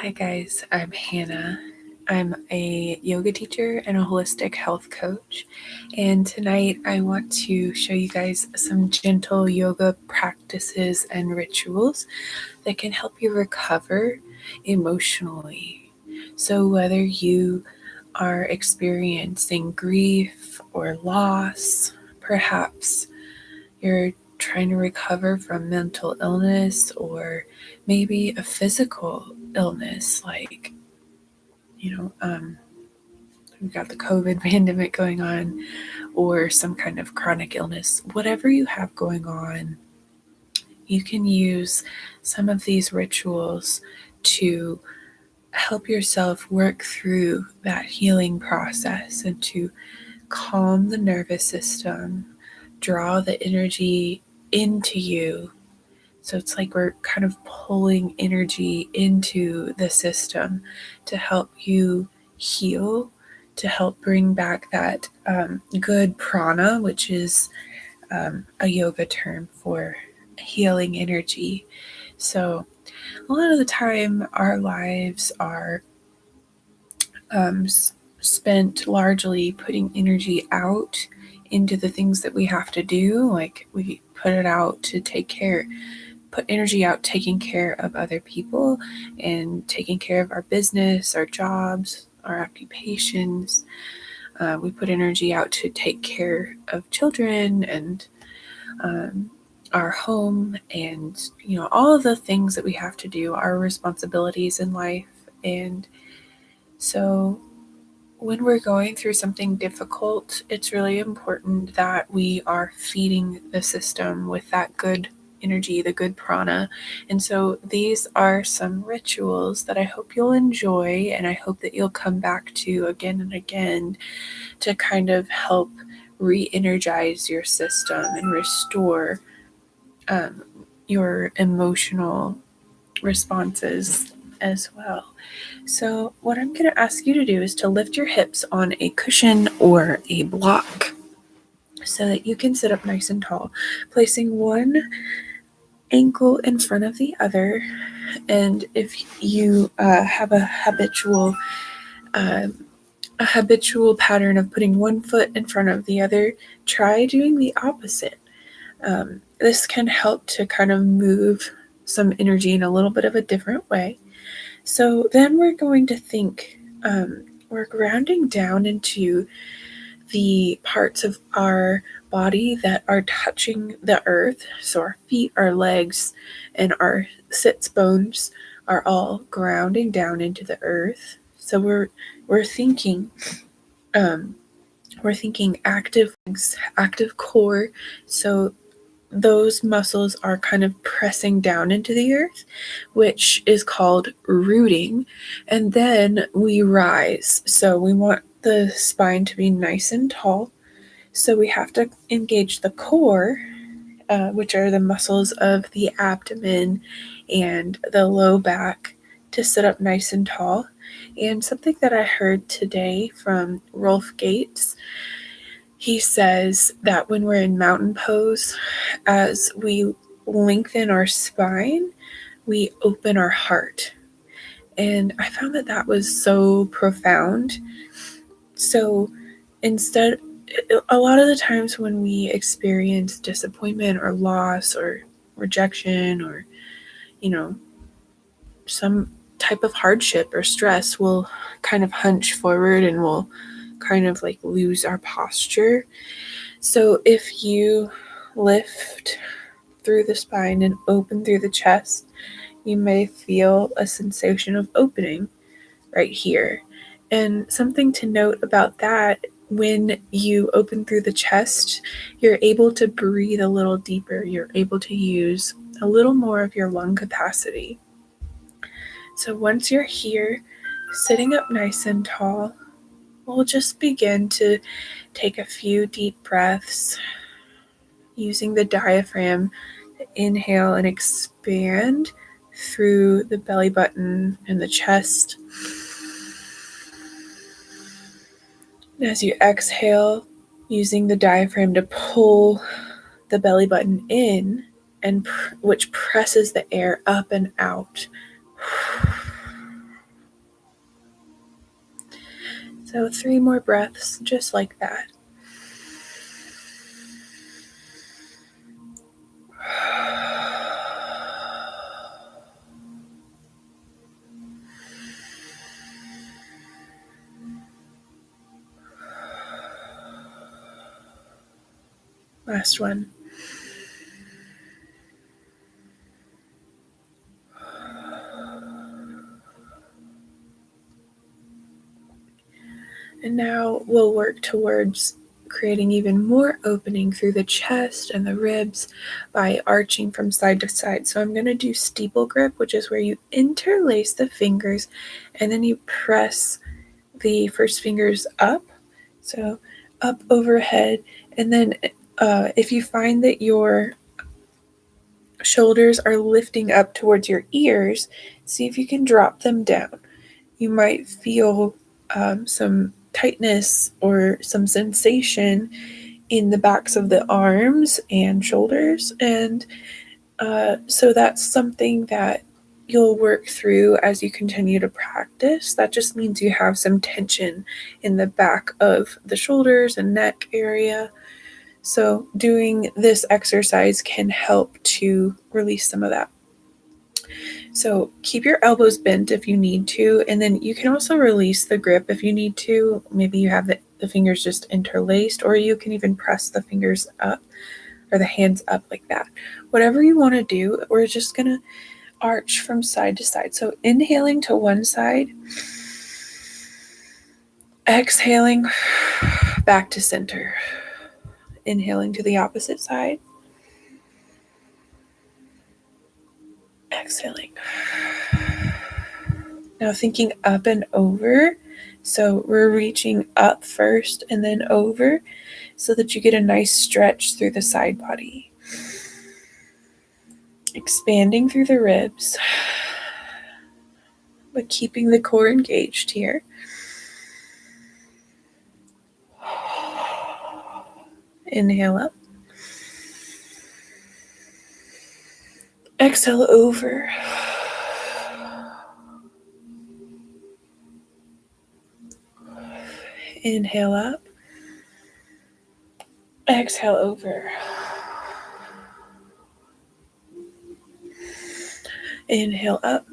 Hi guys, I'm Hannah. I'm a yoga teacher and a holistic health coach. And tonight I want to show you guys some gentle yoga practices and rituals that can help you recover emotionally. So whether you are experiencing grief or loss, perhaps you're trying to recover from mental illness or maybe a physical illness like we've got the COVID pandemic going on or some kind of chronic illness, whatever you have going on, you can use some of these rituals to help yourself work through that healing process and to calm the nervous system, draw the energy into you. So it's like we're kind of pulling energy into the system to help you heal, to help bring back that good prana, which is a yoga term for healing energy. So a lot of the time, our lives are um, spent largely putting energy out into the things that we have to do. Like we put it out to put energy out taking care of other people and taking care of our business, our jobs, our occupations. We put energy out to take care of children and our home and all of the things that we have to do, our responsibilities in life. And so when we're going through something difficult, it's really important that we are feeding the system with that good energy, the good prana. And so these are some rituals that I hope you'll enjoy and I hope that you'll come back to again and again to kind of help re-energize your system and restore your emotional responses as well. So what I'm going to ask you to do is to lift your hips on a cushion or a block so that you can sit up nice and tall, placing one ankle in front of the other. And if you have a habitual pattern of putting one foot in front of the other, try doing the opposite. This can help to kind of move some energy in a little bit of a different way. So then we're going to think, we're grounding down into the parts of our body that are touching the earth. So our feet, our legs, and our sits bones are all grounding down into the earth. So we're thinking active legs, active core. So those muscles are kind of pressing down into the earth, which is called rooting. And then we rise. So we want the spine to be nice and tall. So we have to engage the core, which are the muscles of the abdomen and the low back, to sit up nice and tall. And something that I heard today from Rolf Gates, he says that when we're in mountain pose, as we lengthen our spine, we open our heart. And I found that that was so profound. So instead, a lot of the times when we experience disappointment or loss or rejection or, some type of hardship or stress, we'll kind of hunch forward and we'll kind of like lose our posture. So if you lift through the spine and open through the chest, you may feel a sensation of opening right here. And something to note about that, when you open through the chest, you're able to breathe a little deeper. You're able to use a little more of your lung capacity. So once you're here, sitting up nice and tall, we'll just begin to take a few deep breaths using the diaphragm to inhale and expand through the belly button and the chest. And as you exhale, using the diaphragm to pull the belly button in, and which presses the air up and out. So 3 more breaths, just like that. Last one. And now we'll work towards creating even more opening through the chest and the ribs by arching from side to side. So I'm going to do steeple grip, which is where you interlace the fingers and then you press the first fingers up. So up overhead. And then if you find that your shoulders are lifting up towards your ears, see if you can drop them down. You might feel some tightness or some sensation in the backs of the arms and shoulders. And so that's something that you'll work through as you continue to practice. That just means you have some tension in the back of the shoulders and neck area. So doing this exercise can help to release some of that. So keep your elbows bent if you need to, and then you can also release the grip if you need to. Maybe you have the fingers just interlaced, or you can even press the fingers up or the hands up like that. Whatever you want to do, we're just going to arch from side to side. So inhaling to one side, exhaling back to center. Inhaling to the opposite side. Exhaling. Now thinking up and over. So we're reaching up first and then over so that you get a nice stretch through the side body. Expanding through the ribs, but keeping the core engaged here. Inhale up. Exhale over. Inhale up. Exhale over. Inhale up.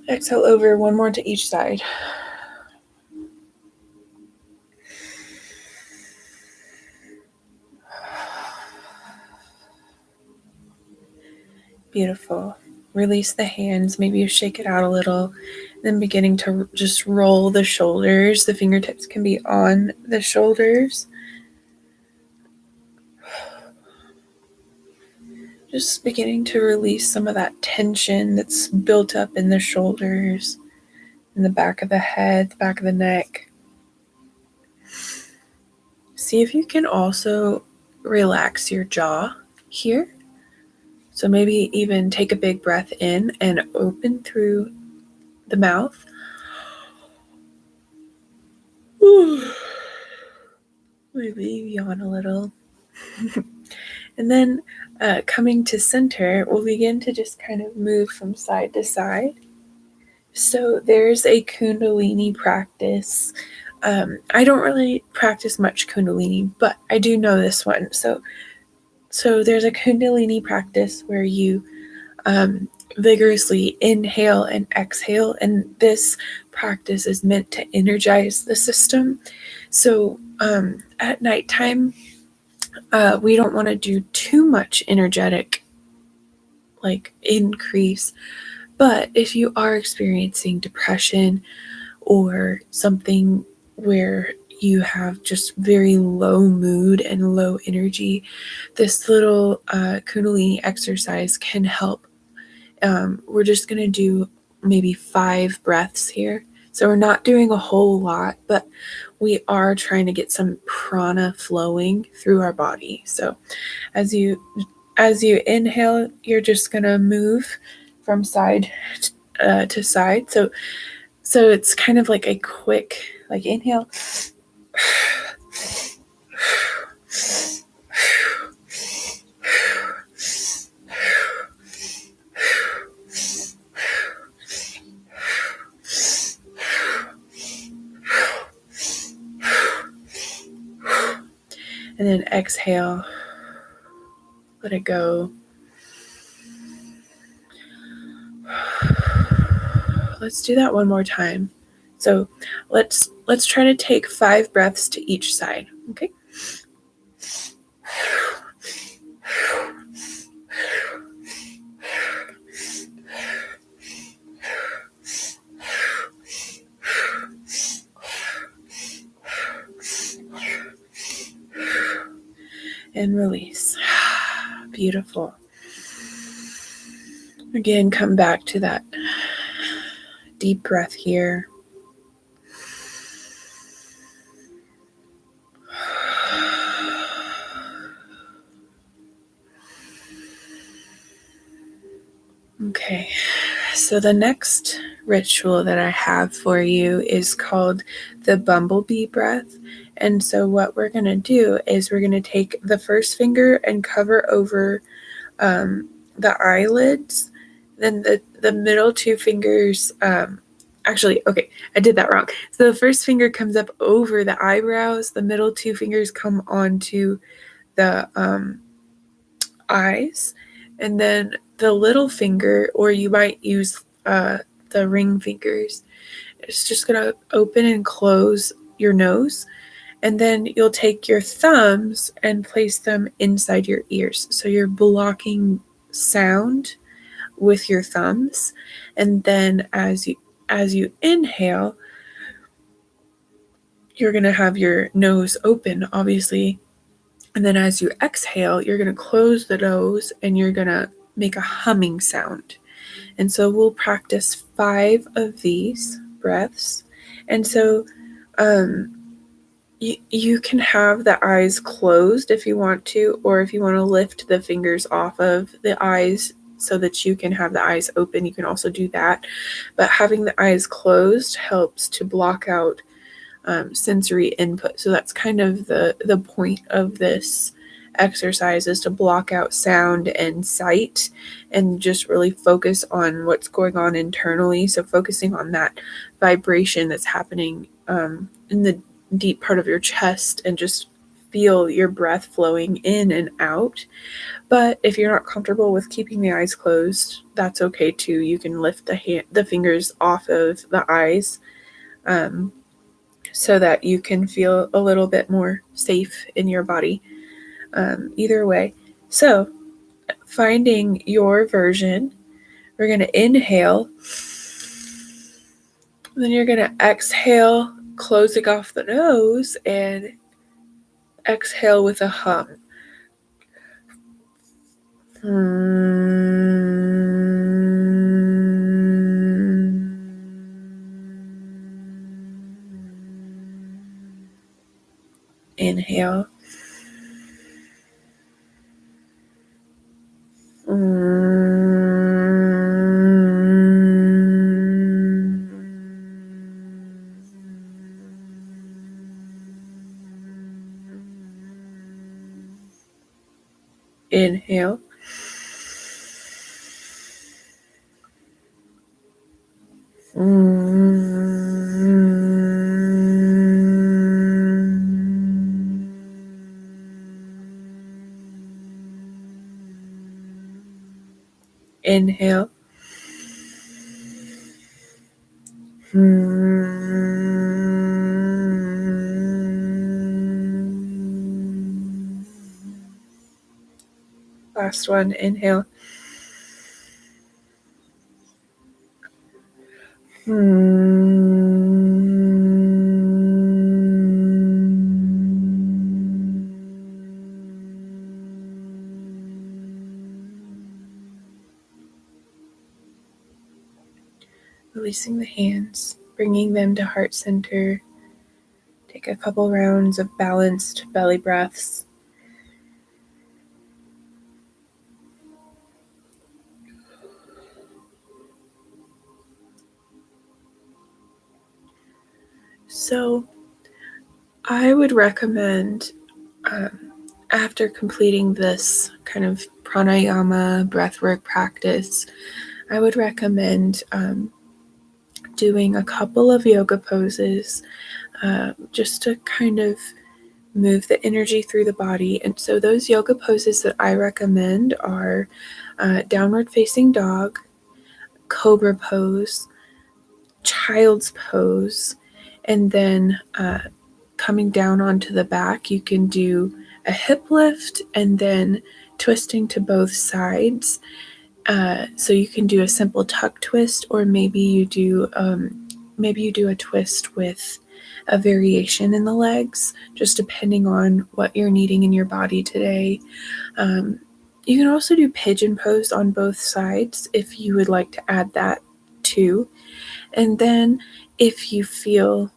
Exhale over. One more to each side. Beautiful. Release the hands. Maybe you shake it out a little. Then beginning to just roll the shoulders. The fingertips can be on the shoulders. Just beginning to release some of that tension that's built up in the shoulders, in the back of the head, the back of the neck. See if you can also relax your jaw here. So maybe even take a big breath in and open through the mouth. Maybe yawn a little. And then coming to center, we'll begin to just kind of move from side to side. So there's a Kundalini practice. I don't really practice much Kundalini, but I do know this one. So there's a Kundalini practice where you vigorously inhale and exhale, and this practice is meant to energize the system. So at nighttime, we don't want to do too much energetic increase, but if you are experiencing depression or something where you have just very low mood and low energy, this little Kundalini exercise can help. We're just going to do maybe 5 breaths here. So we're not doing a whole lot, but we are trying to get some prana flowing through our body. So as you inhale, you're just going to move from side to side. So it's kind of like a quick, inhale. And then exhale. Let it go. Let's do that one more time. So let's try to take 5 breaths to each side. Okay. And release. Beautiful. Again, come back to that deep breath here. Okay, so the next ritual that I have for you is called the Bumblebee breath. And so what we're going to do is we're going to take the first finger and cover over the eyelids. Then the middle 2 fingers, actually, okay, I did that wrong. So the first finger comes up over the eyebrows. The middle 2 fingers come onto the eyes. And then the little finger, or you might use the ring fingers, it's just going to open and close your nose. And then you'll take your thumbs and place them inside your ears. So you're blocking sound with your thumbs. And then as you inhale, you're going to have your nose open, obviously. And then as you exhale, you're going to close the nose and you're going to make a humming sound. And so we'll practice 5 of these breaths. And so you can have the eyes closed if you want to, or if you want to lift the fingers off of the eyes so that you can have the eyes open, you can also do that. But having the eyes closed helps to block out sensory input. So that's kind of the point of this exercise, is to block out sound and sight and just really focus on what's going on internally. So focusing on that vibration that's happening in the deep part of your chest, and just feel your breath flowing in and out. But if you're not comfortable with keeping the eyes closed, that's okay too. You can lift the fingers off of the eyes so that you can feel a little bit more safe in your body. Either way. So finding your version, we're going to inhale. Then you're going to exhale, closing off the nose, and exhale with a hum. Inhale. Inhale. Inhale. Last one. Inhale. Releasing the hands, bringing them to heart center. Take a couple rounds of balanced belly breaths. So I would recommend, after completing this kind of pranayama breathwork practice, I would recommend doing a couple of yoga poses just to kind of move the energy through the body. And so those yoga poses that I recommend are downward facing dog, cobra pose, child's pose, and then coming down onto the back, you can do a hip lift and then twisting to both sides. So you can do a simple tuck twist, or maybe you do a twist with a variation in the legs, just depending on what you're needing in your body today. You can also do pigeon pose on both sides if you would like to add that too. And then if you feel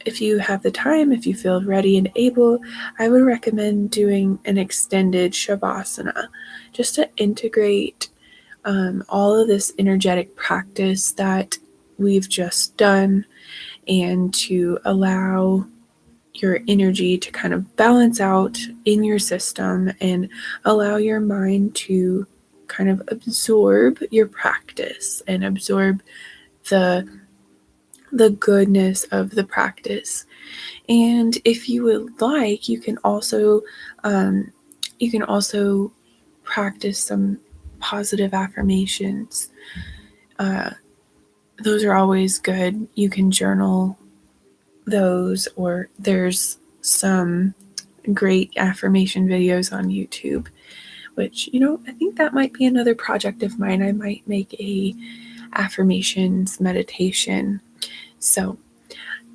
if you have the time, if you feel ready and able, I would recommend doing an extended Shavasana just to integrate all of this energetic practice that we've just done, and to allow your energy to kind of balance out in your system and allow your mind to kind of absorb your practice and absorb the goodness of the practice. And if you would like, you can also practice some positive affirmations. Those are always good. You can journal those, or there's some great affirmation videos on YouTube, which, I think that might be another project of mine. I might make a affirmations meditation. So,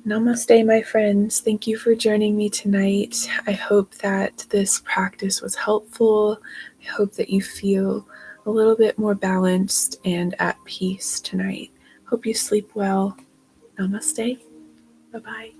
namaste, my friends. Thank you for joining me tonight. I hope that this practice was helpful. I hope that you feel a little bit more balanced and at peace tonight. Hope you sleep well. Namaste. Bye-bye.